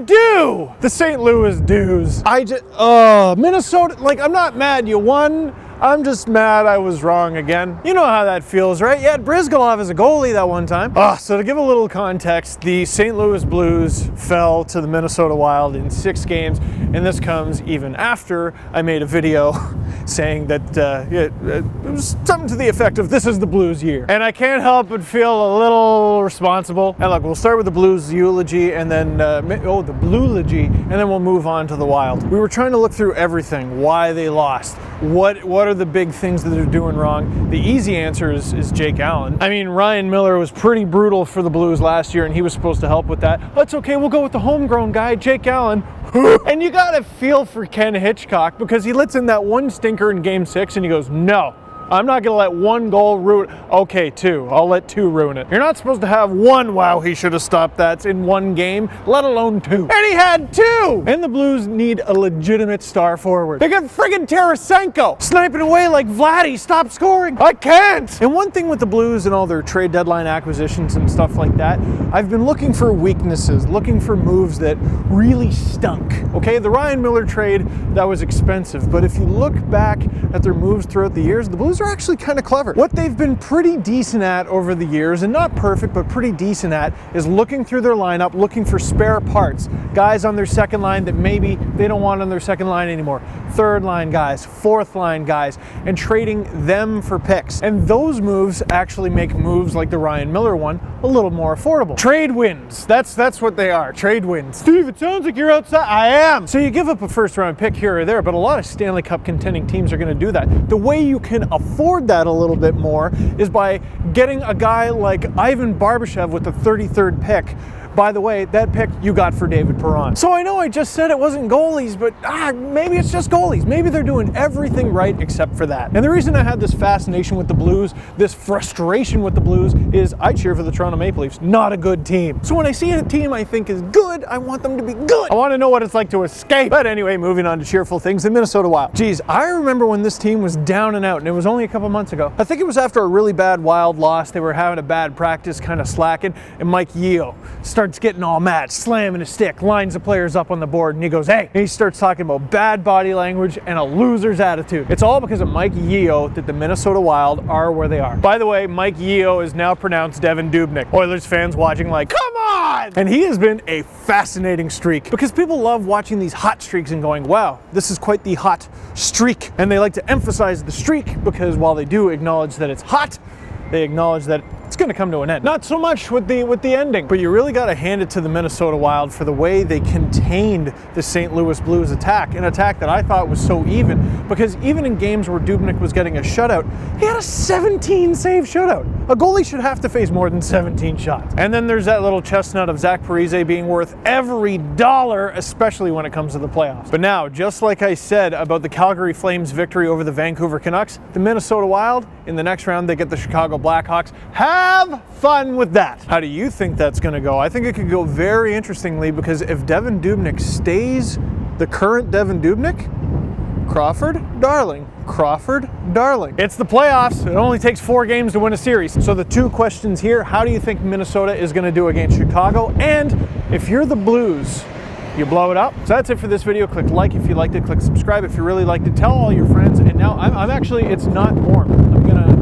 do? The St. Louis Dews. Minnesota, like, I'm not mad you won. I'm just mad I was wrong again. You know how that feels, right? You had Brizgalov as a goalie that one time. So to give a little context, the St. Louis Blues fell to the Minnesota Wild in 6 games, and this comes even after I made a video saying that it was something to the effect of, this is the Blues year. And I can't help but feel a little responsible. And look, we'll start with the Blues eulogy, and then, the Bluelogy, and then we'll move on to the Wild. We were trying to look through everything, why they lost, what are the big things that they're doing wrong. The easy answer is Jake Allen. I mean, Ryan Miller was pretty brutal for the Blues last year, and he was supposed to help with that. That's okay, we'll go with the homegrown guy, Jake Allen. And you gotta feel for Ken Hitchcock, because he lets in that one stinker in Game 6 and he goes, no, I'm not gonna let 1 goal ruin. Okay, 2. I'll let 2 ruin it. You're not supposed to have 1, wow, he should have stopped that in 1 game, let alone 2. And he had 2! And the Blues need a legitimate star forward. They got friggin' Tarasenko sniping away like Vladdy, stop scoring. I can't! And one thing with the Blues and all their trade deadline acquisitions and stuff like that, I've been looking for weaknesses, looking for moves that really stunk. Okay, the Ryan Miller trade, that was expensive, but if you look back at their moves throughout the years, the Blues are actually kind of clever. What they've been pretty decent at over the years, and not perfect, but pretty decent at, is looking through their lineup, looking for spare parts. Guys on their second line that maybe they don't want on their second line anymore. Third line guys, fourth line guys, and trading them for picks. And those moves actually make moves like the Ryan Miller one a little more affordable. Trade wins. That's what they are, trade wins. Steve, it sounds like you're outside. I am. So you give up a first round pick here or there, but a lot of Stanley Cup contending teams are gonna do that. The way you can afford that a little bit more is by getting a guy like Ivan Barbashev with the 33rd pick. By the way, that pick you got for David Perron. So I know I just said it wasn't goalies, but maybe it's just goalies. Maybe they're doing everything right except for that. And the reason I had this fascination with the Blues, this frustration with the Blues, is I cheer for the Toronto Maple Leafs, not a good team. So when I see a team I think is good, I want them to be good. I want to know what it's like to escape. But anyway, moving on to cheerful things, the Minnesota Wild. Geez, I remember when this team was down and out, and it was only a couple months ago. I think it was after a really bad Wild loss. They were having a bad practice, kind of slacking, and Mike Yeo starts getting all mad, slamming his stick, lines the players up on the board, and he goes, hey, and he starts talking about bad body language and a loser's attitude. It's all because of Mike Yeo that the Minnesota Wild are where they are. By the way, Mike Yeo is now pronounced Devin Dubnyk. Oilers fans watching like, come on! And he has been a fascinating streak, because people love watching these hot streaks and going, wow, this is quite the hot streak. And they like to emphasize the streak because while they do acknowledge that it's hot, they acknowledge that it's going to come to an end. Not so much with the ending, but you really got to hand it to the Minnesota Wild for the way they contained the St. Louis Blues attack, an attack that I thought was so even, because even in games where Dubnyk was getting a shutout, he had a 17 save shutout. A goalie should have to face more than 17 shots. And then there's that little chestnut of Zach Parise being worth every dollar, especially when it comes to the playoffs. But now, just like I said about the Calgary Flames victory over the Vancouver Canucks, the Minnesota Wild, in the next round, they get the Chicago Blackhawks. Have fun with that. How do you think that's going to go? I think it could go very interestingly, because if Devin Dubnyk stays the current Devin Dubnyk, Crawford, darling. Crawford, darling. It's the playoffs. It only takes 4 games to win a series. So the 2 questions here, how do you think Minnesota is going to do against Chicago? And if you're the Blues, you blow it up. So that's it for this video. Click like if you liked it. Click subscribe if you really liked it. Tell all your friends. And now I'm actually, it's not warm. I'm gonna